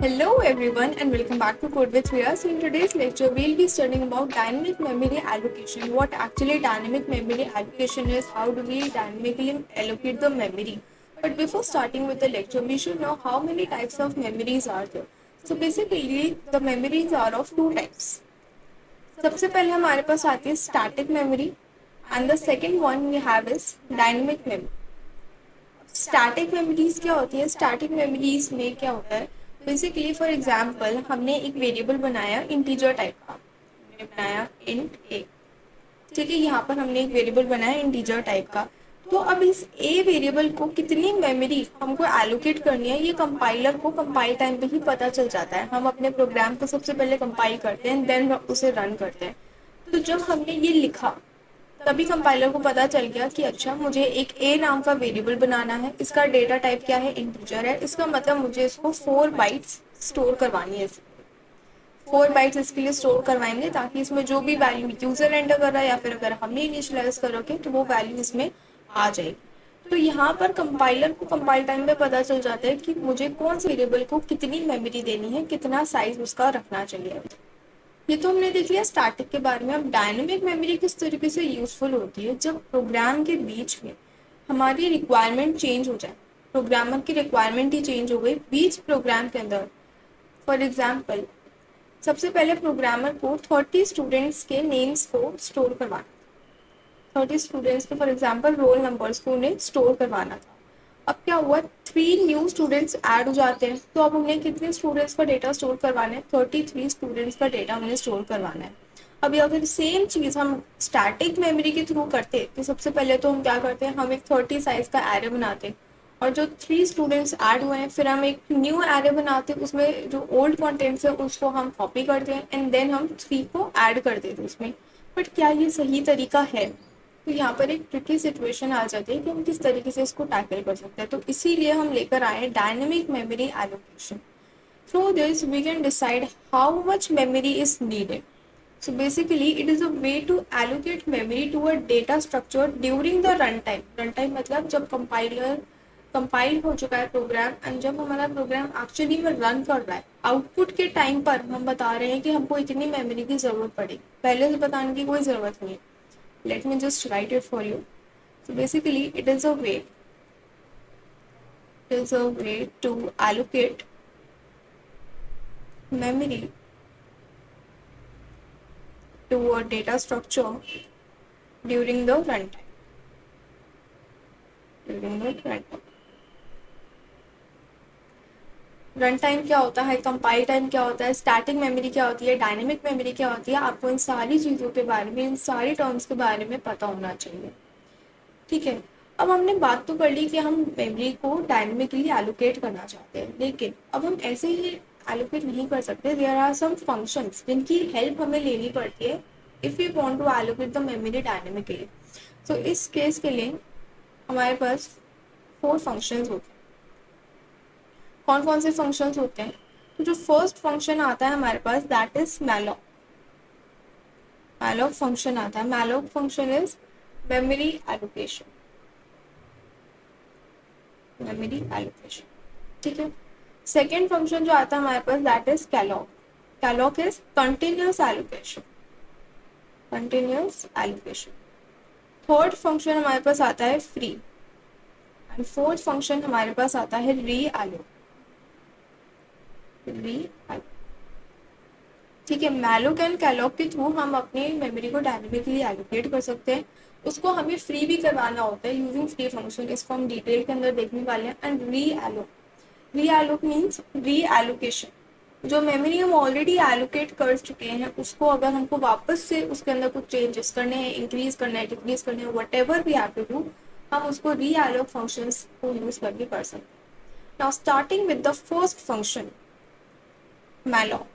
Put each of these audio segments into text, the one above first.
Hello everyone and welcome back to Code with Riya. So in today's lecture, we'll be studying about dynamic memory allocation. What actually dynamic memory allocation is, how do we dynamically allocate the memory. But before starting with the lecture, we should know how many types of memories are there. So basically, the memories are of two types. सबसे पहले हमारे पास आती है static memory and the second one we have is dynamic memory. Static memories क्या होती है? Static memories में क्या होता है? बेसिकली फॉर एग्जांपल हमने एक वेरिएबल बनाया इंटीजर टाइप का, हमने बनाया इंट ए। ठीक है, यहाँ पर हमने एक वेरिएबल बनाया इंटीजर टाइप का। तो अब इस ए वेरिएबल को कितनी मेमोरी हमको एलोकेट करनी है, ये कंपाइलर को कंपाइल टाइम पे ही पता चल जाता है। हम अपने प्रोग्राम को सबसे पहले कंपाइल करते हैं, देन उसे रन करते हैं। तो जब हमने ये लिखा तभी कंपाइलर को पता चल गया कि अच्छा मुझे एक ए नाम का वेरिएबल बनाना है, इसका डेटा टाइप क्या है? इंटीजर है। इसका मतलब मुझे इसको 4 बाइट्स स्टोर करवानी है। 4 बाइट्स इसके लिए स्टोर करवाएंगे ताकि इसमें जो भी वैल्यू यूजर एंटर कर रहा है या फिर अगर हमने इनिशियलाइज कर रखे तो वो वैल्यू इसमें आ जाएगी। तो यहाँ पर कंपाइलर को कंपाइल टाइम में पता चल जाता है कि मुझे कौन से वेरिएबल को कितनी मेमोरी देनी है, कितना साइज उसका रखना चाहिए। ये तो हमने देख लिया स्टैटिक के बारे में। अब डायनेमिक मेमोरी किस तरीके से यूजफुल होती है? जब प्रोग्राम के बीच में हमारी रिक्वायरमेंट चेंज हो जाए, प्रोग्रामर की रिक्वायरमेंट ही चेंज हो गई बीच प्रोग्राम के अंदर। फॉर एग्जाम्पल, सबसे पहले प्रोग्रामर को 30 स्टूडेंट्स के नेम्स को स्टोर करवाना, 30 स्टूडेंट्स के फॉर एग्जाम्पल रोल नंबर्स को उन्हें स्टोर करवाना था। अब क्या हुआ, 3 न्यू स्टूडेंट्स ऐड हो जाते हैं, तो अब उन्हें कितने स्टूडेंट्स का डेटा स्टोर करवाना है? 33 स्टूडेंट्स का डेटा उन्हें स्टोर करवाना है। अभी अगर सेम चीज़ हम स्टैटिक मेमोरी के थ्रू करते तो सबसे पहले तो हम क्या करते हैं, हम एक 30 साइज का एरे बनाते हैं और जो 3 स्टूडेंट्स ऐड हुए हैं फिर हम एक न्यू एरे बनाते हैं, उसमें जो ओल्ड कंटेंट्स है उसको हम कॉपी करते हैं एंड देन हम 3 को ऐड कर देते हैं उसमें। बट क्या ये सही तरीका है? तो यहाँ पर एक ट्रिकी सिचुएशन आ जाती है कि हम किस तरीके से इसको टैकल कर सकते हैं। तो इसीलिए हम लेकर आए dynamic memory allocation. Through this we can decide how much memory is needed. So basically it is a way to allocate memory to a data structure during the runtime. Runtime मतलब जब कंपाइल हो चुका है programme and जब हमारा programme actually में run कर रहा है, आउटपुट के टाइम पर हम बता रहे हैं कि हमको इतनी मेमोरी की जरूरत पड़ेगी। पहले से बताने की कोई जरूरत नहीं है। Let me just write it for you. So basically it is a way to allocate memory to a data structure during the runtime. During the runtime. Run time क्या होता है, कंपाइल टाइम क्या होता है, स्टैटिक मेमोरी क्या होती है, dynamic memory क्या होती है, आपको इन सारी चीज़ों के बारे में, इन सारी टर्म्स के बारे में पता होना चाहिए। ठीक है, अब हमने बात तो कर ली कि हम मेमोरी को डायनेमिकली एलोकेट करना चाहते हैं, लेकिन अब हम ऐसे ही एलोकेट नहीं कर सकते। देयर आर सम फंक्शंस जिनकी हेल्प हमें लेनी पड़ती है if you want to allocate the memory dynamically. So इस केस के लिए हमारे पास 4 फंक्शंस होते हैं। कौन कौन से फंक्शंस होते हैं? तो जो फर्स्ट फंक्शन आता है हमारे पास that is malloc. Malloc function आता है। Malloc function is memory allocation. Memory allocation, ठीक है। सेकेंड फंक्शन जो आता है हमारे पास that is calloc. Calloc is continuous allocation. Continuous allocation. Third function हमारे पास आता है फ्री एंड फोर्थ फंक्शन हमारे पास आता है री एलोक। ठीक है, मैलॉक एंड कैलॉक के थ्रू हम अपनी मेमोरी को डायनेमिकली एलोकेट कर सकते हैं। उसको हमें फ्री भी करवाना होता है यूजिंग फ्री फंक्शन, इसको हम डिटेल के अंदर देखने वाले हैं। एंड री एलोक, री एलोक मीन्स री एलोकेशन। जो मेमोरी हम ऑलरेडी एलोकेट कर चुके हैं उसको अगर हमको वापस से उसके अंदर कुछ चेंजेस करने हैं, इंक्रीज करना है, डिक्रीज करने हैं, whatever we have to do, हम उसको री एलोक फंक्शंस को यूज करके कर सकते हैं। Now starting with the first function malloc.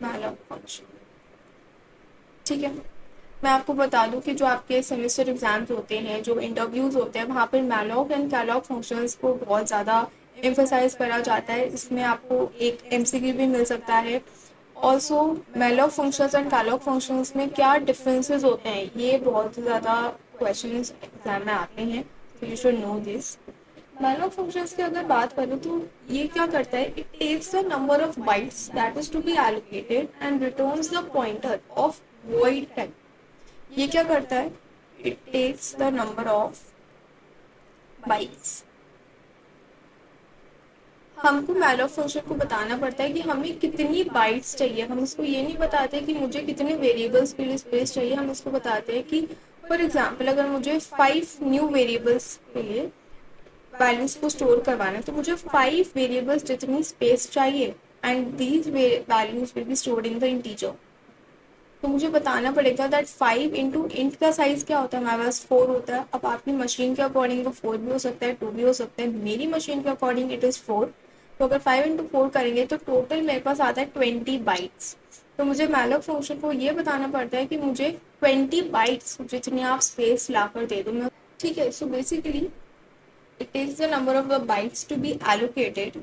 Malloc function, ठीक है। मैं आपको बता दूं कि जो आपके सेमेस्टर एग्जाम्स होते हैं, जो इंटरव्यूज होते हैं, वहाँ पर मैलॉक एंड कैलॉक फंक्शंस को बहुत ज़्यादा एम्फेसाइज करा जाता है। इसमें आपको एक एमसीक्यू भी मिल सकता है। Also malloc functions and calloc functions में क्या डिफरेंसेस होते हैं, ये बहुत ज़्यादा क्वेश्चन एग्जाम में आते हैं, तो you should know this. Malloc functions की अगर बात करूँ तो ये क्या करता है, it takes the number of bytes that is to be allocated and returns the pointer of void type. ये क्या करता है, it takes the number of bytes. हमको मैलोक फंक्शन को बताना पड़ता है कि हमें कितनी बाइट्स चाहिए। हम इसको ये नहीं बताते कि मुझे कितने वेरिएबल्स के लिए स्पेस चाहिए, हम इसको बताते हैं कि फॉर एग्जाम्पल अगर मुझे 5 न्यू वेरिएबल्स के लिए वैल्यूज को स्टोर करवाना है, तो मुझे 5 वेरिएबल्स जितनी स्पेस चाहिए and these values will be stored in the integer. तो मुझे बताना पड़ेगा दैट 5 इंटू इंट का साइज क्या होता है, हमारे पास 4 होता है। अब आपकी मशीन के अकॉर्डिंग वो 4 भी हो सकता है, 2 भी हो सकता है, मेरी मशीन के अकॉर्डिंग इट इज़ 4। तो अगर 5 इंटू 4 करेंगे तो टोटल मेरे पास आता है 20 बाइट्स। तो मुझे मैलोक फंक्शन को ये बताना पड़ता है कि मुझे 20 बाइट्स जितनी आप स्पेस ला कर दे दो मैं, ठीक है। So basically it takes the number of the bytes to be allocated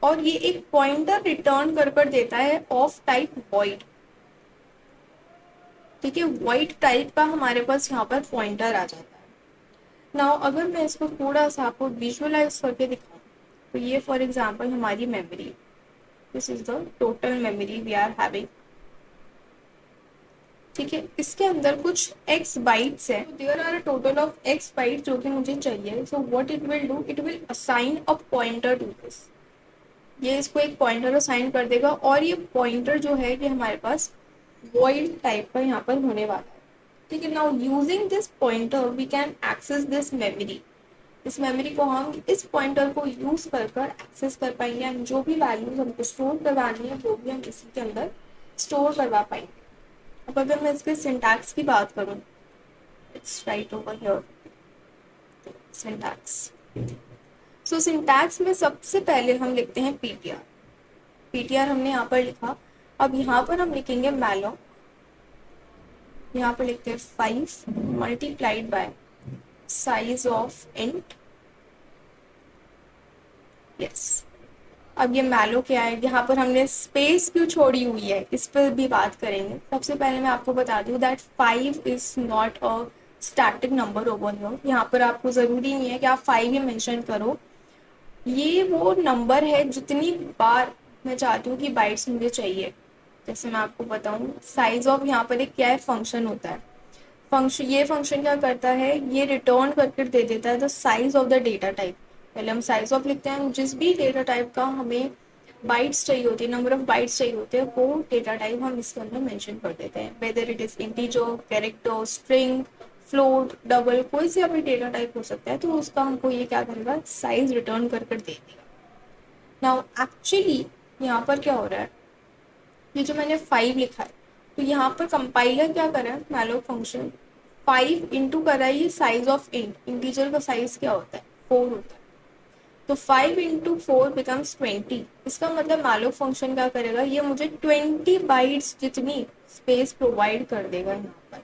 और ये एक पॉइंटर रिटर्न कर देता है ऑफ टाइप वॉइड, ठीक है। वॉइड टाइप का हमारे पास यहाँ पर पॉइंटर आ जाता है। नाउ अगर मैं इसको थोड़ा सा आपको विजुअलाइज करके दिखाऊं, तो ये फॉर एग्जांपल हमारी memory, this is the total memory we are having, ठीक है। इसके अंदर कुछ x बाइट्स है, there are a total of x byte जो कि मुझे चाहिए। So what it will do, it will assign a pointer to this. ये इसको एक पॉइंटर असाइन कर देगा और ये पॉइंटर जो है ये हमारे पास वॉइड टाइप का यहाँ पर होने वाला है, ठीक है। Now using this pointer we can access this memory. इस मेमोरी को हम इस पॉइंटर को यूज कर एक्सेस कर पाएंगे एंड जो भी वैल्यूज हमको स्टोर करवानी है वो भी हम इसी के अंदर स्टोर करवा पाएंगे। अब अगर मैं इसके सिंटैक्स की बात करूं, it's right over here syntax. So syntax में सबसे पहले हम लिखते हैं पीटीआर। पीटीआर हमने यहाँ पर लिखा। अब यहाँ पर हम लिखेंगे मैलोक, यहाँ पर लिखते हैं 5 multiplied by size of int, yes. अब ये मैलो क्या है, यहाँ पर हमने स्पेस क्यों छोड़ी हुई है इस पर भी बात करेंगे। सबसे पहले मैं आपको बता दूँ that 5 is not a static number over here. यहाँ पर आपको ज़रूरी नहीं है कि आप 5 ही मेंशन करो, ये वो नंबर है जितनी बार मैं चाहती हूँ कि बाइट्स मुझे चाहिए। जैसे मैं आपको बताऊँ, साइज ऑफ यहाँ पर एक क्या है, फंक्शन होता है। ये फंक्शन क्या करता है, ये रिटर्न करके दे देता है the size of the data type. पहले हम साइज ऑफ लिखते हैं, जिस भी डेटा टाइप का हमें बाइट्स चाहिए होती है, नंबर ऑफ बाइट्स चाहिए होते हैं, वो डेटा टाइप हम इसके अंदर मेंशन कर देते हैं। Whether it is integer, character, string, float, double, कोई सी अभी डेटा टाइप हो सकता है, तो उसका हमको ये क्या करेगा, साइज रिटर्न कर दे देगा। नाउ एक्चुअली यहाँ पर क्या हो रहा है, ये जो मैंने 5 लिखा है, तो यहाँ पर कंपाइलर क्या कर रहा है, मैलोक फंक्शन 5 इंटू कर रहा है ये साइज ऑफ इंट। इंटीजर का साइज क्या होता है, 4 होता है। तो 5 इंटू 4 बिकम्स 20। इसका मतलब मैलोक फंक्शन क्या करेगा, ये मुझे 20 बाइट्स जितनी स्पेस प्रोवाइड कर देगा यहाँ पर।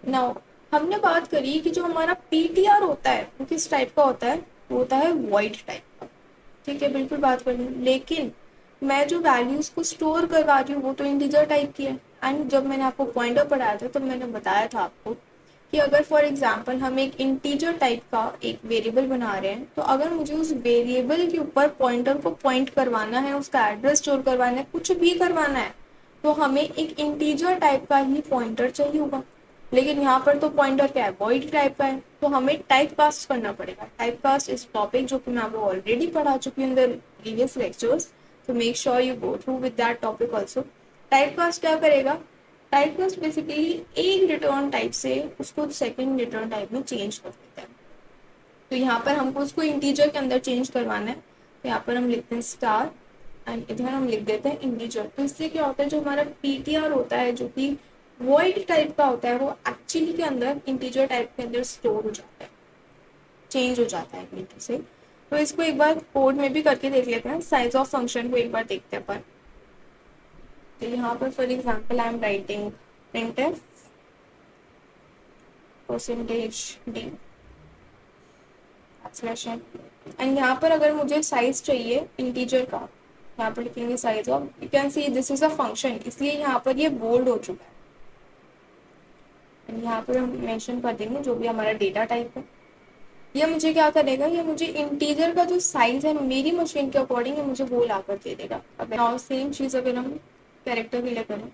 नाउ हमने बात करी कि जो हमारा पीटीआर होता है वो किस टाइप का होता है, वो होता है वॉइड टाइप का, ठीक है, बिल्कुल बात करी। लेकिन मैं जो वैल्यूज को स्टोर करवा रही हूँ वो तो इंटीजर टाइप की है। एंड जब मैंने आपको पॉइंटर पढ़ाया था तो मैंने बताया था आपको कि अगर फॉर एग्जांपल हम एक इंटीजर टाइप का एक वेरिएबल बना रहे हैं, तो अगर मुझे उस वेरिएबल के ऊपर पॉइंटर को पॉइंट करवाना है, उसका एड्रेस स्टोर करवाना है, कुछ भी करवाना है, तो हमें एक इंटीजर टाइप का ही पॉइंटर चाहिए होगा। लेकिन यहाँ पर तो पॉइंटर क्या है, वॉइड टाइप का है, तो हमें टाइप कास्ट करना पड़ेगा। टाइप कास्ट इस टॉपिक जो कि मैं आपको ऑलरेडी पढ़ा चुकी हूँ इन द प्रीवियस लेक्चर्स, तो make sure you go through with that topic also. Type cast क्या करेगा, टाइप कास्ट बेसिकली एक रिटर्न टाइप से उसको सेकंड रिटर्न टाइप में चेंज कर देता है। तो यहाँ पर हमको उसको इंटीजर के अंदर चेंज करवाना है, तो यहाँ पर हम लिखते हैं स्टार एंड इधर हम लिख देते हैं इंटीजर। तो इससे क्या होता है, जो हमारा पीटीआर होता है जो कि वॉइड टाइप का होता है, वो एक्चुअली के अंदर इंटीजर टाइप के अंदर स्टोर हो जाता है, चेंज हो जाता है एक से। तो इसको एक बार कोड में भी करके देख लेते हैं, साइज ऑफ फंक्शन को एक बार देखते हैं अपन। तो यहाँ पर for example I am writing printf %d and यहाँ पर अगर मुझे साइज चाहिए इंटीजर का, यहाँ पर लिखेंगे size of, you can see this is a function, इसलिए यहाँ पर ये बोल्ड हो चुका है, यहाँ पर हम मेंशन कर देंगे जो भी हमारा डेटा टाइप है। ये मुझे क्या करेगा, ये मुझे इंटीजर का जो साइज है मेरी मशीन के अकॉर्डिंग ये मुझे वो ला कर दे देगा। अब नाउ सेम चीज़ अगर हम कैरेक्टर के लिए करें,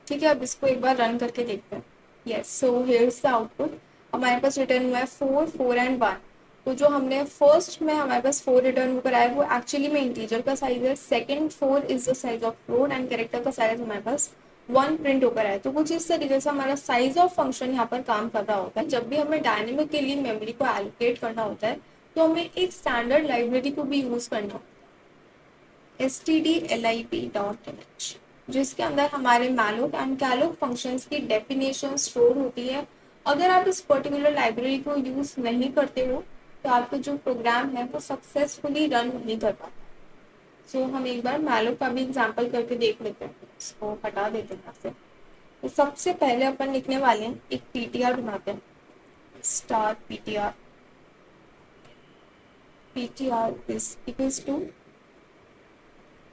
ठीक है, अब इसको एक बार रन करके देखते हैं। Yes, so here's the output. हमारे पास रिटर्न हुआ है 4, 4 एंड 1। तो जो हमने फर्स्ट में हमारे पास 4 रिटर्न होकर आया वो एक्चुअली में इंटीजर का साइज है। Second 4 is the size of float and character का साइज हमारे पास 1 प्रिंट होकर आया। तो कुछ इस तरीके से हमारा साइज ऑफ फंक्शन यहाँ पर काम कर रहा होता है। जब भी हमें डायनेमिक के लिए मेमोरी को एलोकेट करना होता है तो हमें एक स्टैंडर्ड लाइब्रेरी को भी यूज करना होता है, stdlib.nh, जिसके अंदर हमारे मैलोक एंड कैलोक फंक्शंस की डेफिनेशन स्टोर होती है। अगर आप इस पर्टिकुलर लाइब्रेरी को यूज नहीं करते हो तो आपका जो प्रोग्राम है वो सक्सेसफुली रन नहीं कर पाता। सो हम एक बार मैलोक का भी एग्जांपल करके देख लेते हैं। इसको हटा देते हैं यहाँ से। तो सबसे पहले अपन लिखने वाले हैं, एक पीटीआर बनाते हैं, star PTR. PTR is equals to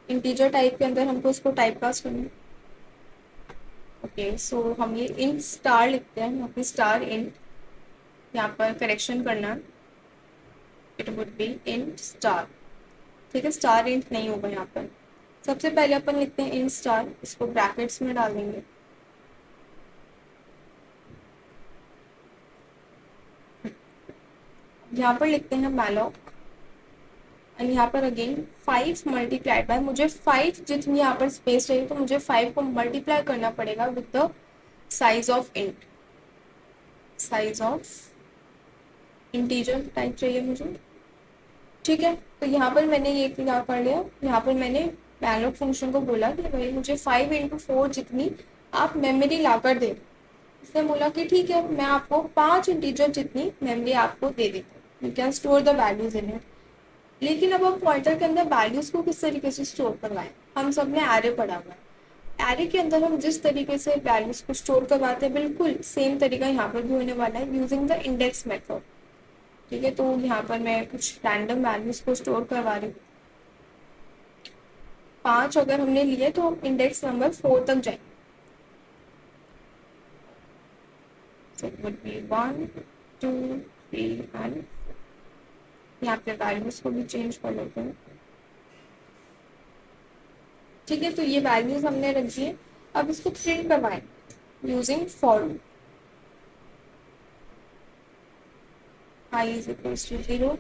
integer type के अंदर हमको इसको टाइप कास्ट करना है। ओके, सो हम ये इंट स्टार लिखते हैं, यहाँ पे स्टार इंट, यहाँ पर करेक्शन करना, it would be int star. ठीक है, स्टार इंट नहीं होगा यहाँ पर। सबसे पहले अपन लिखते हैं इंट स्टार, इसको ब्रैकेट्स में डाल देंगे। यहाँ पर लिखते हैं मैलॉक एंड यहाँ पर अगेन 5 मल्टीप्लाइड बाय, मुझे 5 जितनी यहाँ पर स्पेस चाहिए तो मुझे 5 को मल्टीप्लाई करना पड़ेगा with the size of int. Size of integer type चाहिए मुझे। ठीक है, तो यहाँ पर मैंने ये क्या कर लिया, यहाँ पर मैंने मैलोक फंक्शन को बोला कि भाई मुझे 5 × 4 जितनी आप मेमोरी ला कर दे। इसने बोला कि ठीक है, मैं आपको 5 इंटीजर जितनी मेमोरी आपको दे देती हूँ, you can store the values in it. लेकिन अब हम पॉइंटर के अंदर वैल्यूज को किस तरीके से स्टोर करवाएं, हम सब ने एरे पढ़ा हुआ है। एरे के अंदर हम जिस तरीके से वैल्यूज को स्टोर करवाते हैं बिल्कुल सेम तरीका यहाँ पर भी होने वाला है, यूजिंग द इंडेक्स मेथड। ठीक है, तो यहाँ पर मैं कुछ रैंडम वैल्यूज को स्टोर करवा रही हूँ। 5 अगर हमने लिए तो हम इंडेक्स नंबर 4 तक जाएंगे। So it would be 1, 2, 3 and यहाँ पे वैल्यूज को भी चेंज कर लेते हैं। ठीक है, तो ये वैल्यूज हमने रख दिए। अब इसको प्रिंट करवाएं using for i is equals to 0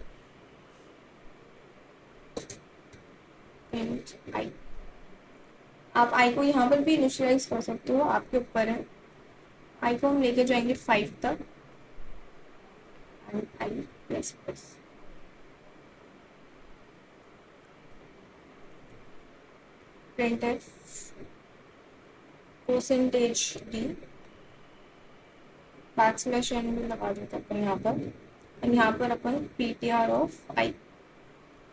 int i। आप i को यहाँ पर भी इनिशियलाइज कर सकते हो, आपके ऊपर है। i को हम लेके जाएंगे 5 तक and i plus plus. printf %d \n भी लगा देते अपन यहाँ पर, और यहाँ पर अपन ptr ऑफ i।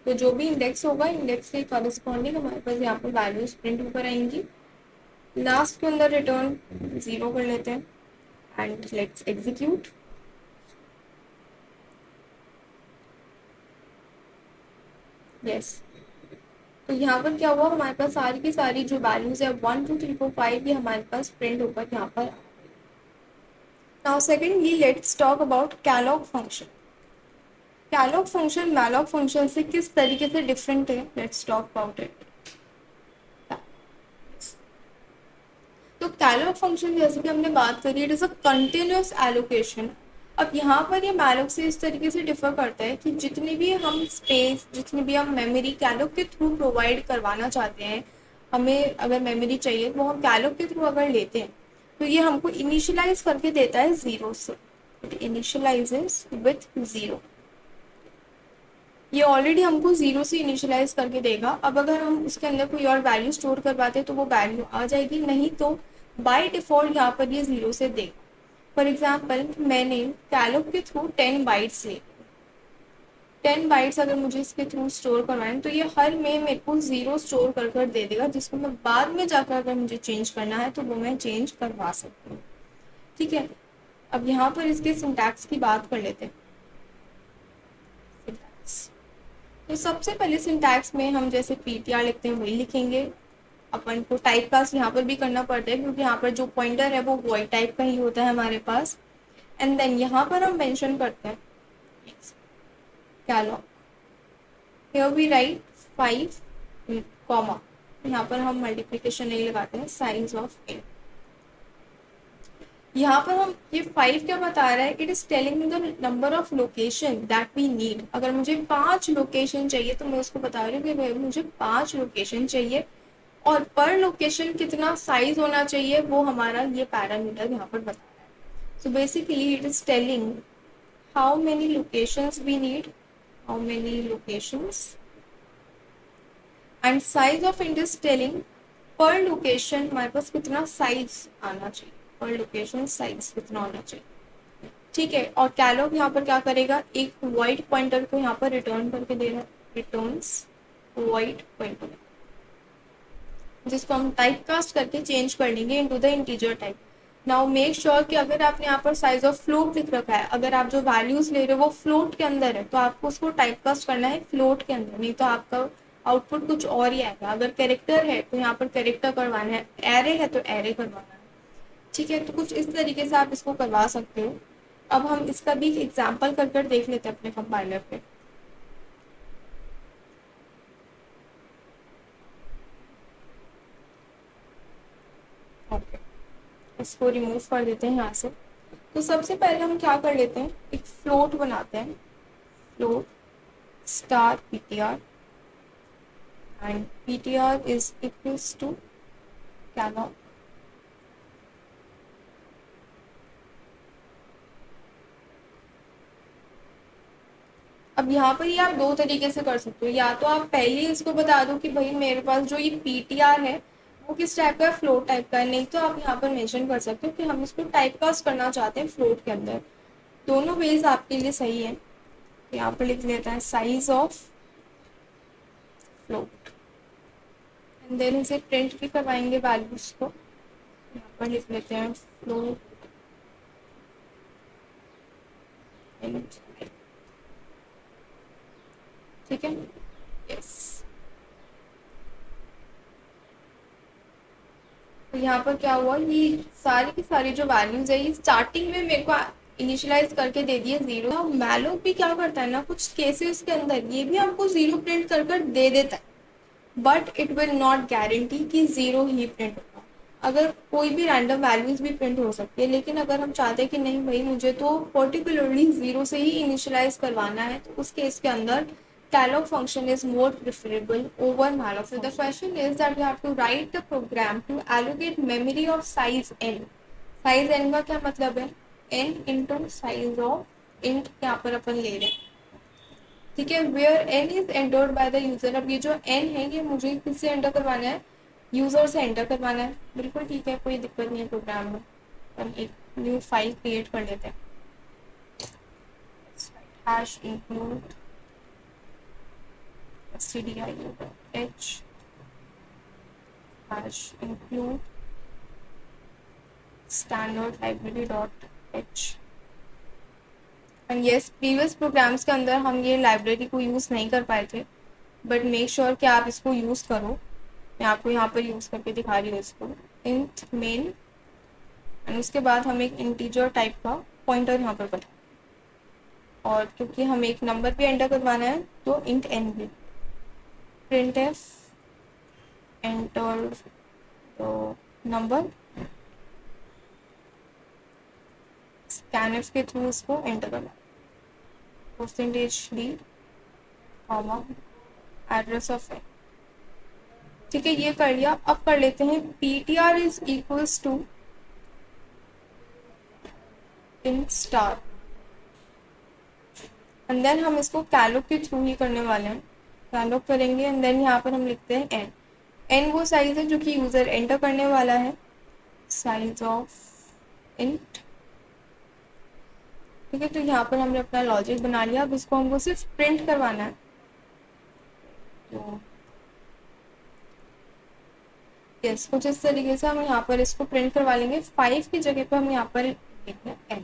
तो जो भी इंडेक्स होगा इंडेक्स के कॉरेस्पॉन्डिंग हमारे पास यहाँ पर वैल्यूज प्रिंट होकर आएंगी। लास्ट के अंदर रिटर्न 0 कर लेते हैं एंड लेट्स एग्जीक्यूट। यस, तो यहाँ पर क्या हुआ, हमारे पास सारी की सारी जो वैल्यूज है 1, 2, 3, 4, 5 ये हमारे पास प्रिंट होकर यहाँ पर। Now secondly let's talk about calloc function. Calloc function malloc function से किस तरीके से डिफरेंट है, लेट्स टॉक अबाउट इट। तो कैलॉग फंक्शन जैसे कि हमने बात करी, it is a continuous allocation. अब यहाँ पर ये मैलॉग से इस तरीके से डिफर करता है कि जितनी भी हम स्पेस, जितनी भी हम मेमोरी कैलॉग के थ्रू प्रोवाइड करवाना चाहते हैं, हमें अगर मेमोरी चाहिए तो हम कैलॉग के थ्रू अगर लेते हैं तो ये हमको इनिशियलाइज करके देता है 0 से। It initialises with 0। ये ऑलरेडी हमको 0 से इनिशियलाइज करके देगा। अब अगर हम उसके अंदर कोई और वैल्यू स्टोर करवाते हैं तो वो वैल्यू आ जाएगी, नहीं तो बाय डिफॉल्ट यहाँ पर ये 0 से देगा। फॉर एग्जाम्पल मैंने कैलॉग के थ्रू 10 बाइट्स ले, 10 बाइट्स अगर मुझे इसके थ्रू स्टोर करवाएं तो ये हर में मेरे को 0 स्टोर कर दे देगा, जिसको मैं बाद में जाकर अगर मुझे चेंज करना है तो वो मैं चेंज करवा सकती हूँ। ठीक है, अब यहाँ पर इसके सिंटैक्स की बात कर लेते हैं। तो सबसे पहले सिंटैक्स में हम जैसे ptr लिखते हैं वही लिखेंगे। अपन को टाइप कास्ट यहाँ पर भी करना पड़ता है, क्योंकि यहाँ पर जो पॉइंटर है वो वॉइड टाइप का ही होता है हमारे पास। एंड देन यहाँ पर हम मेंशन करते हैं calloc, here we write 5 comma, यहाँ पर हम मल्टीप्लिकेशन नहीं लगाते हैं, साइज ऑफ इन। यहाँ पर हम ये 5 क्या बता रहा है, it is telling the number of location that we need. अगर मुझे 5 लोकेशन चाहिए तो मैं उसको बता रही हूँ कि भाई मुझे 5 लोकेशन चाहिए, और पर लोकेशन कितना साइज होना चाहिए वो हमारा ये पैरामीटर यहाँ पर बता रहा है। So basically it is telling how many locations we need, how many locations, and size of int is telling पर लोकेशन हमारे पास कितना साइज आना चाहिए, पर लोकेशन साइज कितना होना चाहिए। ठीक है, और कैलॉग यहाँ पर क्या करेगा, एक वाइड पॉइंटर को यहाँ पर रिटर्न करके दे रहा है, रिटर्न्स वाइड पॉइंटर, जिसको हम टाइप कास्ट करके चेंज कर लेंगे into the integer type. Now make sure कि अगर आपने यहाँ पर साइज ऑफ फ्लोट लिख रखा है, अगर आप जो वैल्यूज ले रहे हो वो फ्लोट के अंदर है, तो आपको उसको टाइप कास्ट करना है फ्लोट के अंदर, नहीं तो आपका आउटपुट कुछ और ही आएगा। अगर कैरेक्टर है तो यहाँ पर कैरेक्टर करवाना है, एरे है तो एरे करवाना है। ठीक है, तो कुछ इस तरीके से आप इसको करवा सकते हो। अब हम इसका भी एग्जाम्पल कर देख लेते हैं अपने कंपाइलर पे। ओके, इसको रिमूव कर देते हैं यहाँ से। तो सबसे पहले हम क्या कर लेते हैं, एक फ्लोट बनाते हैं, float star PTR, and PTR is equals to calloc. अब यहाँ पर ये आप दो तरीके से कर सकते हो, या तो आप पहले ही इसको बता दो कि भाई मेरे पास जो ये पीटीआर है वो किस टाइप का है, फ्लोट टाइप का है, नहीं तो आप यहाँ पर मेंशन कर सकते हो कि हम इसको टाइप कास्ट करना चाहते हैं फ्लोट के अंदर। दोनों वेज आपके लिए सही है। यहाँ पर लिख लेता है size of float, and then इसे प्रिंट भी करवाएंगे वैल्यूज को। यहाँ पर लिख लेते हैं फ्लोट, ठीक है, यस। तो यहाँ पर क्या हुआ, ये सारी की सारी जो वैल्यूज है ये स्टार्टिंग में मेरे को इनिशियलाइज करके दे दिया जीरो। मैलोक भी क्या करता है ना, कुछ केसेस के अंदर ये भी हमको जीरो प्रिंट कर दे देता है, but it will not guarantee कि जीरो ही प्रिंट होगा। अगर कोई भी रैंडम वैल्यूज भी प्रिंट हो सकती है, लेकिन अगर हम चाहते हैं कि नहीं भाई मुझे तो पर्टिकुलरली जीरो से ही इनिशियलाइज करवाना है, तो उस केस के अंदर Calloc function is more preferable over malloc. So the question is that you have to write the program to allocate memory of size n. Size n का क्या मतलब है, n into size of int यहाँ पर अपन ले रहे हैं। ठीक है, where n is entered by the user। अब ये जो n है ये मुझे किससे एंटर करवाना है, यूजर से एंटर करवाना है। बिल्कुल ठीक है, कोई दिक्कत नहीं है प्रोग्राम में। हम एक न्यू फाइल क्रिएट कर लेते हैं, hash include stdio.h hash include standard library.h। And yes, previous programs के अंदर हम ये लाइब्रेरी को यूज़ नहीं कर पाए थे, बट मेक श्योर कि आप इसको यूज़ करो। मैं आपको यहाँ पर यूज़ करके दिखा रही हूँ इसको, इंट मेन, एंड उसके बाद हम एक इंटीजर टाइप का पॉइंटर यहाँ पर बनाए, और क्योंकि हम एक नंबर भी एंटर करवाना है तो इंट एन भी। printf enter the number, scanf के थ्रू इसको एंटर करना, %d comma address of n। ठीक है, ये कर लिया। अब कर लेते हैं ptr is equals to int star, and then हम इसको कैलोक के थ्रू ही करने वाले हैं, कैलोक करेंगे, एंड देन यहाँ पर हम लिखते हैं n। n वो साइज है जो कि यूजर एंटर करने वाला है, साइज ऑफ इंट। ठीक है, तो यहाँ पर हमने अपना लॉजिक बना लिया। अब इसको हमको सिर्फ प्रिंट करवाना है, तो यस, कुछ इस तरीके से हम यहाँ पर इसको प्रिंट करवा लेंगे। 5 की जगह पर हम यहाँ पर लिखते हैं n,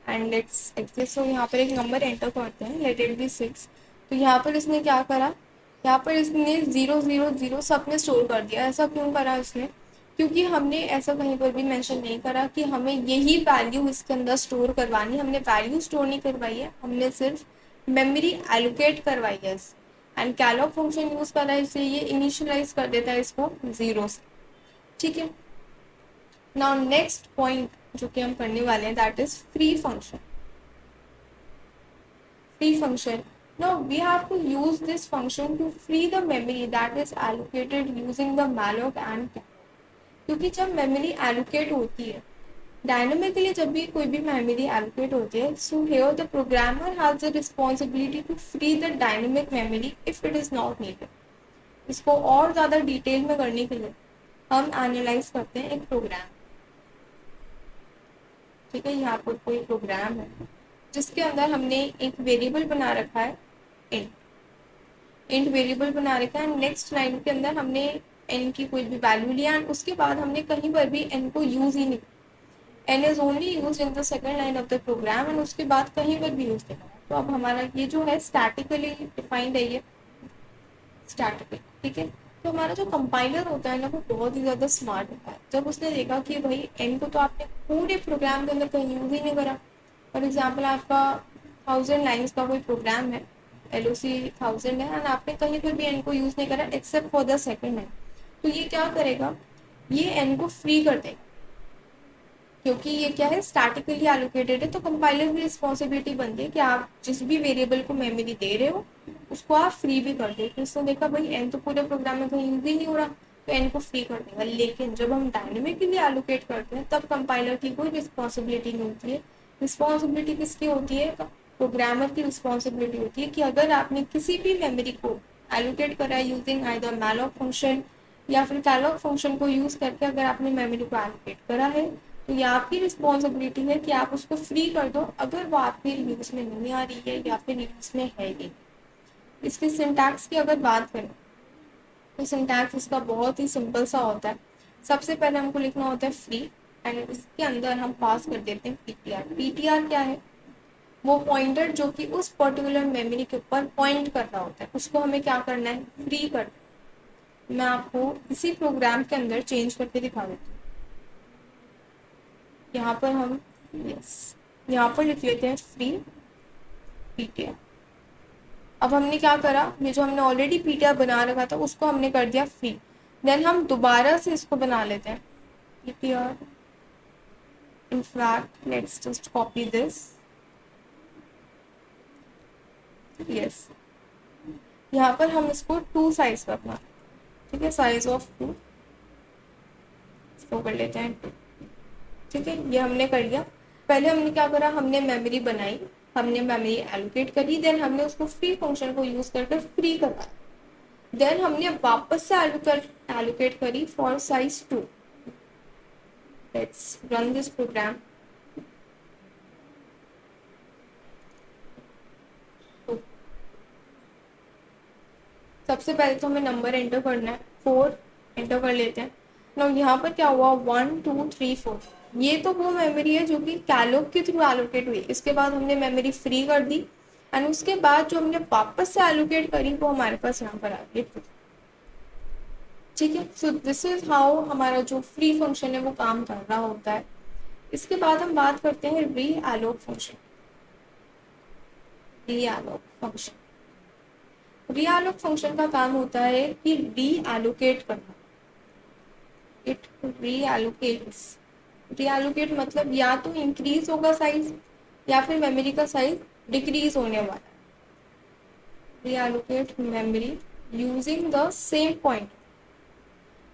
एंड लेट्स एक्सिस्ट। तो यहाँ पर एक नंबर एंटर करते हैं, लेट इट बी 6। तो यहाँ पर इसने क्या करा, यहाँ पर इसने 0 0 0 सब में स्टोर कर दिया। ऐसा क्यों करा इसने? क्योंकि हमने ऐसा कहीं पर भी मेंशन नहीं करा कि हमें यही वैल्यू इसके अंदर स्टोर करवानी। हमने वैल्यू स्टोर नहीं करवाई है, हमने सिर्फ मेमोरी एलोकेट करवाई है। एंड कैलॉग फंक्शन यूज करा है, इसलिए ये इनिशियलाइज कर देता है इसको 0 से। ठीक है। नाउ नेक्स्ट पॉइंट जो कि हम करने वाले हैं that is free function. free function. Now we have to use this function to free the memory that is allocated using the malloc and carry. क्योंकि जब मेमोरी एलोकेट होती है डायनामिकली, जब भी कोई भी मेमोरी एलोकेट होती है, so here the programmer has the responsibility to free the dynamic memory if it is not needed. इसको और ज़्यादा डिटेल में करने के लिए हम एनालाइज करते हैं एक प्रोग्राम। ठीक है, यहाँ पर कोई प्रोग्राम है जिसके अंदर हमने एक वेरिएबल बना रखा है इंट वेरिएबल बना रखा है। नेक्स्ट लाइन के अंदर हमने एन की कोई भी वैल्यू लिया एंड उसके बाद हमने कहीं पर भी एन को यूज ही नहीं, n is only use in the second line of the program and उसके बाद कहीं पर भी यूज नहीं करा। तो अब हमारा ये जो है स्टैटिकली डिफाइंड है, ये स्टैटिकली। ठीक है। तो हमारा जो कंपाइलर होता है ना वो बहुत ही ज़्यादा स्मार्ट होता है। जब उसने देखा कि भाई एन को तो आपने पूरे प्रोग्राम के अंदर कहीं यूज ही नहीं करा, फॉर एग्जाम्पल आपका 1000 लाइन्स का कोई प्रोग्राम है, LOC 1000 है एंड आपने कहीं पर भी एन को यूज नहीं करा except for the second line, तो ये क्या करेगा, ये एन को फ्री कर देगा। क्योंकि ये क्या है, स्टैटिकली एलोकेटेड है, तो कंपाइलर की रिस्पॉन्सिबिलिटी बनती है कि आप जिस भी वेरिएबल को मेमोरी दे रहे हो उसको आप फ्री भी कर दो। तो इसने देखा भाई एन तो पूरे प्रोग्राम में कहीं यूज ही नहीं हो रहा, तो एन को फ्री कर देगा। लेकिन जब हम डायनेमिकली एलोकेट करते हैं तब कंपाइलर की कोई रिस्पॉन्सिबिलिटी नहीं होती है। रिस्पॉन्सिबिलिटी किसकी होती है, प्रोग्रामर की रिस्पॉन्सिबिलिटी होती है कि अगर आपने किसी भी मेमोरी को एलोकेट करा है यूजिंग आइदर malloc फंक्शन या फिर कैलॉग फंक्शन को यूज करके अगर आपने मेमोरी को एलोकेट करा है, तो ये आपकी रिस्पॉन्सिबिलिटी है कि आप उसको फ्री कर दो अगर वो आपके यूज में नहीं आ रही है या फिर यूज में है ही। इसके सिंटैक्स की अगर बात करें तो सिंटैक्स इसका बहुत ही सिंपल सा होता है। सबसे पहले हमको लिखना होता है फ्री एंड इसके अंदर हम पास कर देते हैं ptr। ptr क्या है, वो पॉइंटर जो कि उस पर्टिकुलर मेमोरी के ऊपर पॉइंट कर रहा होता है उसको हमें क्या करना है, फ्री करना है। मैं आपको इसी प्रोग्राम के अंदर चेंज करके दिखा देती हूँ। यहाँ पर हम यहाँ पर लिख लेते हैं फ्री ptr। अब हमने क्या करा, ये जो हमने ऑलरेडी ptr बना रखा था उसको हमने कर दिया फ्री। देन हम दोबारा से इसको बना लेते हैं ptr। in fact let's just copy this। yes, यहाँ पर हम इसको 2 साइज का अपना, ठीक है, साइज ऑफ 2 इसको कर लेते हैं 2। ठीक है, ये हमने कर लिया। पहले हमने क्या करा, हमने मेमोरी बनाई, हमने मेमोरी एलोकेट करी, देन हमने उसको फ्री फंक्शन को यूज करके फ्री करवाया। देन हमने वापस से एलोकेट करी for size 2। Let's run this program. सबसे पहले तो हमें नंबर एंटर करना है, 4 एंटर कर लेते हैं। ना यहाँ पर क्या हुआ, 1 2 3 4, ये तो वो मेमोरी है जो कि कैलॉग के थ्रू एलोकेट हुई। इसके बाद हमने मेमोरी फ्री कर दी एंड उसके बाद जो हमने वापस से एलोकेट करी वो हमारे पास यहाँ पर आ गई। ठीक है, सो दिस इज हाउ हमारा जो फ्री फंक्शन है वो काम कर रहा होता है। इसके बाद हम बात करते हैं री एलोक फंक्शन। री एलोक फंक्शन, री एलोक फंक्शन का काम होता है कि री एलोकेट करना। इट री एलोकेट्स, री एलोकेट मतलब या तो इंक्रीज होगा साइज या फिर मेमोरी का साइज डिक्रीज होने वाला है। री allocate memory using the same point,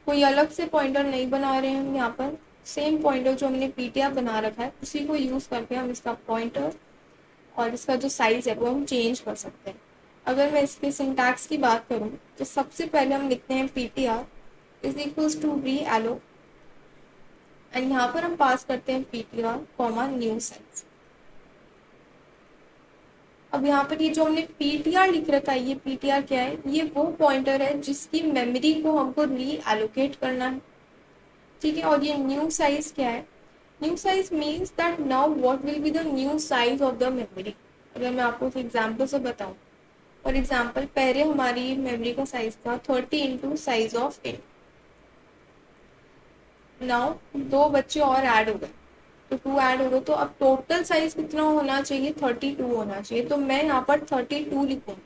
कोई अलग से पॉइंटर नहीं बना रहे हैं हम यहाँ पर, सेम पॉइंटर जो हमने ptr बना रखा है उसी को यूज करके हम इसका पॉइंटर और इसका जो साइज है वो हम चेंज कर सकते हैं। अगर मैं इसके सिंटैक्स की बात करूँ तो सबसे पहले हम लिखते हैं ptr is equals to realloc and यहाँ पर हम पास करते हैं ptr कॉमा न्यू साइज। अब यहाँ पर ये जो हमने ptr लिख रखा है, ये ptr क्या है, ये वो पॉइंटर है जिसकी मेमोरी को हमको री एलोकेट करना है। ठीक है, और ये न्यू साइज क्या है, new size means that now what will be the new size of the memory. अगर मैं आपको एग्जाम्पल से बताऊं फॉर एग्जाम्पल पहले हमारी मेमोरी का साइज था 30 इंटू साइज ऑफ 8। नाउ दो बच्चे और ऐड हो गए, तो 2 ऐड हो गए, तो अब टोटल साइज कितना होना चाहिए, 32 होना चाहिए। तो मैं यहाँ पर 32 लिखूंगी।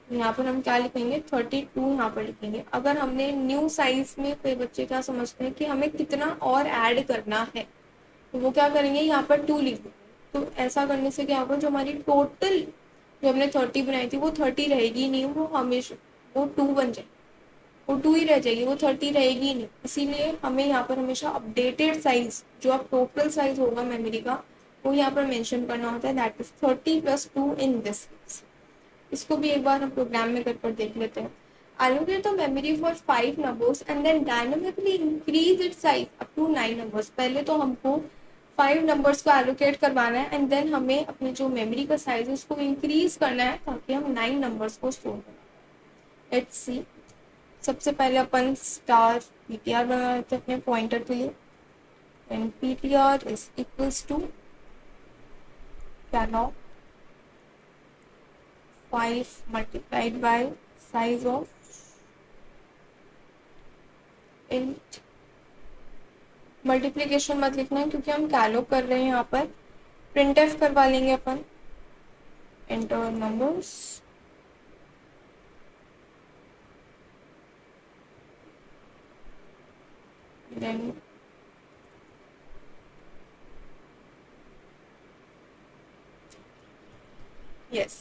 यहाँ पर हम क्या लिखेंगे, 32 यहाँ पर लिखेंगे। अगर हमने न्यू साइज में, कोई बच्चे क्या समझते हैं कि हमें कितना और ऐड करना है, तो वो क्या करेंगे, यहाँ पर 2 लिख देंगे। तो ऐसा करने से क्या होगा, जो हमारी टोटल जो हमने 30 बनाई थी वो 30 रहेगी नहीं, वो हमेशा वो 2 बन जाएगी, वो 2 ही रह जाएगी, वो 30 रहेगी नहीं। इसीलिए हमें यहाँ पर हमेशा अपडेटेड साइज, जो अब टोटल साइज होगा मेमोरी का, वो यहाँ पर मेंशन करना होता है, that is 30 + 2 in this case. इसको भी एक बार हम प्रोग्राम में कर देख लेते हैं। Allocate the memory for 5 numbers and then dynamically increase its size up to 9 numbers। पहले तो हमको 5 नंबर्स को एलोकेट करवाना है एंड देन हमें अपनी जो मेमोरी का साइज है उसको इंक्रीज करना है ताकि हम 9 नंबर्स को स्टोर करें। Let's see. सबसे पहले अपन स्टार पीटीआर बना लेते हैं अपने पॉइंटर के लिए। And PTR is equals to कैनॉट 5 multiplied by size of int. Multiplication मत लिखना है क्योंकि हम कैलो कर रहे हैं, यहाँ पर प्रिंट एफ करवा लेंगे अपन। एंटर नंबर्स, देन यस,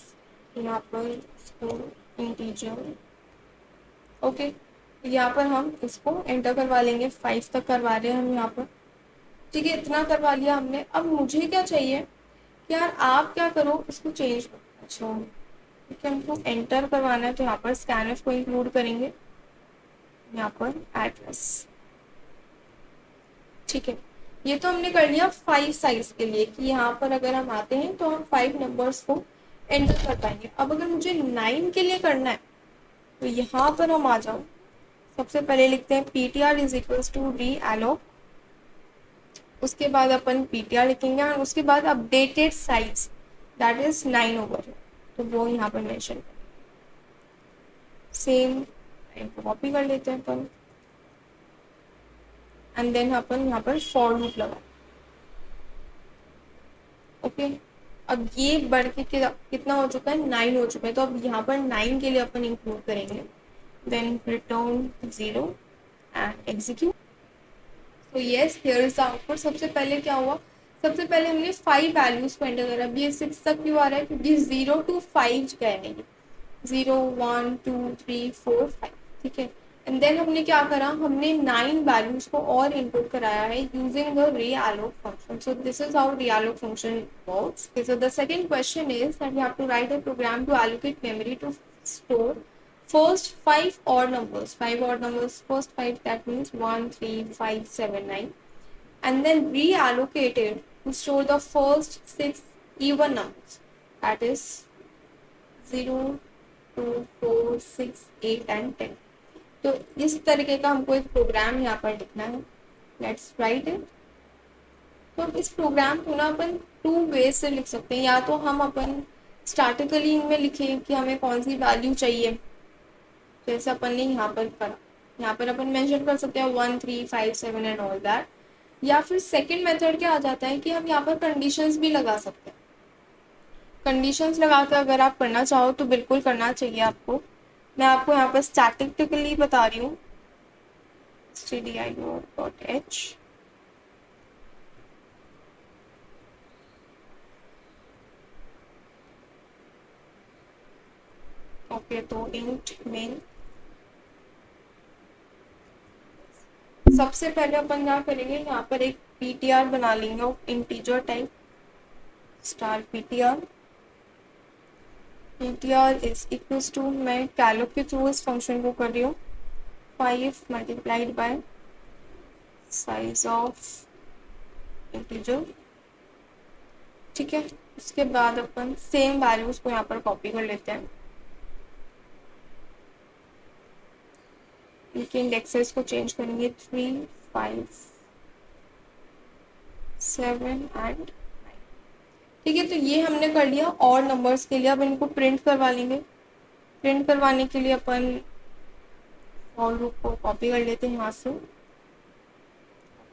यहाँ पर इसको इंटीजर, ओके, यहाँ पर हम इसको एंटर करवा लेंगे। 5 तक करवा रहे हैं हम यहाँ पर, ठीक है, इतना करवा लिया हमने। अब मुझे क्या चाहिए कि यार आप क्या करो, इसको चेंज करो। अच्छा ठीक है, हमको एंटर करवाना है तो यहाँ पर स्कैनफ को इंक्लूड करेंगे, यहाँ पर एड्रेस, ठीक है। ये तो हमने कर लिया 5 साइज के लिए कि यहाँ पर अगर हम आते हैं तो हम 5 नंबर्स को एंटर कर पाएंगे। अब अगर मुझे 9 के लिए करना है तो यहाँ पर हम आ जाओ, सबसे पहले लिखते हैं ptr is equals to reallocate, उसके बाद अपन ptr लिखेंगे और उसके बाद updated size that is 9 over, तो वो यहाँ पर मेंशन सेम कॉपी कर लेते हैं अपन एंड देन अपन यहाँ पर फॉर लूप लगा, ओके। अब ये बढ़ के कितना हो चुका है, 9 हो चुका है, तो अब यहाँ पर 9 के लिए अपन इंक्लूड करेंगे, देन रिटर्न 0 एंड एग्जीक्यूट। तो yes, here is the output. सबसे पहले क्या हुआ, सबसे पहले हमने 5 वैल्यूज को एंटर करा। अब ये 6 तक क्यों आ रहा है, क्योंकि 0 to 5 गए नहीं, 0 1 2 3 4 5, ठीक है। एंड देन हमने क्या करा, हमने 9 वैल्यूज को और इनपुट कराया है using the reallocate function। So this is how reallocate function works। Okay, so the second question is that we have to write a program to allocate memory to store first 5 odd numbers, 5 odd numbers, first 5, that means 1 3 5 7 9, and then reallocate it to store the first 6 even numbers, that is 0 2 4 6 8 and 10। तो इस तरीके का हमको एक programme यहाँ पर लिखना है। Let's write it. तो इस प्रोग्राम को ना अपन 2 वेज से लिख सकते हैं, या तो हम अपन स्टैटिकली में लिखें कि हमें कौन सी वैल्यू चाहिए, जैसे अपन ने यहाँ पर करा, यहाँ पर अपन मेंशन कर सकते हैं 1 3 5 7 एंड ऑल दैट। या फिर सेकंड मेथड क्या आ जाता है कि हम यहाँ पर कंडीशंस भी लगा सकते हैं। कंडीशंस लगा कर अगर आप करना चाहो तो बिल्कुल करना चाहिए आपको। मैं आपको यहाँ पर स्टैटिकली बता रही हूँ, stdio.h, ओके। तो इंट मेन, सबसे पहले अपन क्या करेंगे, यहाँ पर एक ptr बना लेंगे integer type, star ptr, ptr is equals to, मैं कैलोप के थ्रू इस फंक्शन को कर रही हूँ, 5 multiplied by size of integer, ठीक है। उसके बाद अपन सेम वैल्यूज को यहाँ पर कॉपी कर लेते हैं, इनके इंडेक्सेस को चेंज करेंगे, 3 5 7 एंड 9, ठीक है। तो ये हमने कर लिया और नंबर्स के लिए। अब इनको प्रिंट करवा लेंगे, प्रिंट करवाने के लिए अपन फॉर लूप को कॉपी कर लेते हैं यहाँ से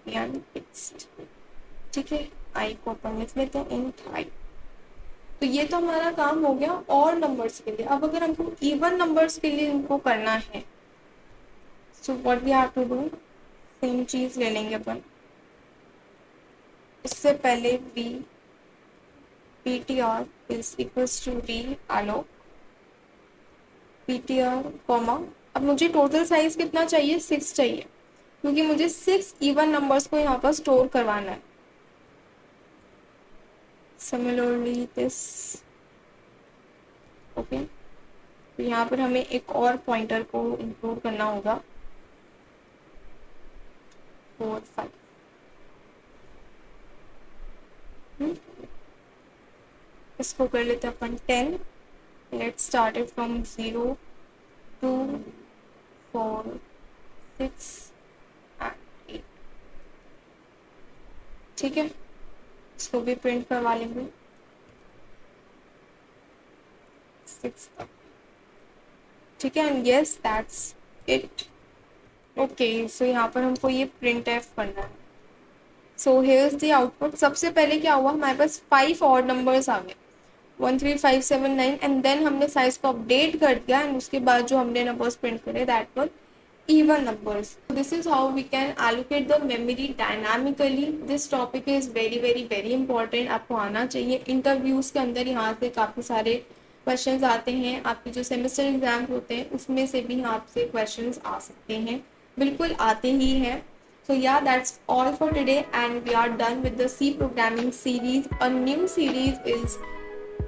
एंड पेस्ट। ठीक है, आई को अपन लिख लेते हैं इंट आई। तो ये तो हमारा काम हो गया और नंबर्स के लिए। अब अगर हमको इवन नंबर्स के लिए इनको करना है, so what we have to do, same चीज ले लेंगे अपन। इससे पहले we ptr is equals to we alloc ptr comma. अब मुझे टोटल साइज कितना चाहिए, 6 चाहिए, क्योंकि मुझे 6 इवन नंबर्स को यहाँ पर स्टोर करवाना है। Similarly this, okay. तो यहाँ पर हमें एक और पॉइंटर को इंक्लूड करना होगा, 4 5। इसको कर लेते हैं अपन 10। Let's start it from 0 2 4 6 and 8। ठीक है, इसको भी प्रिंट करवा लेंगे 6 तक। ठीक है, and yes that's it. Okay, so यहाँ पर हमको ये प्रिंट एफ करना है। So here's the output. सबसे पहले क्या हुआ, हमारे पास 5 और नंबर्स आ गए, 1 3 5 7 9, एंड देन हमने साइज को अपडेट कर दिया, एंड उसके बाद जो हमने नंबर्स प्रिंट करे that were even numbers. This is how we can allocate the memory dynamically. This topic is very very very important. आपको आना चाहिए। इंटरव्यूज के अंदर यहाँ से काफ़ी सारे क्वेश्चंस आते हैं, आपके जो सेमेस्टर एग्जाम होते हैं उसमें से भी आपसे क्वेश्चंस आ सकते हैं, बिल्कुल आते ही हैं। So yeah, that's all for today, and we are done with the C programming series. A new series is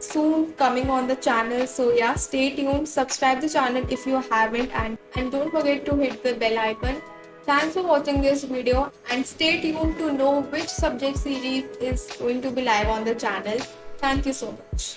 soon coming on the channel, so yeah, stay tuned, subscribe the channel if you haven't, and don't forget to hit the bell icon. Thanks for watching this video, and stay tuned to know which subject series is going to be live on the channel. Thank you so much.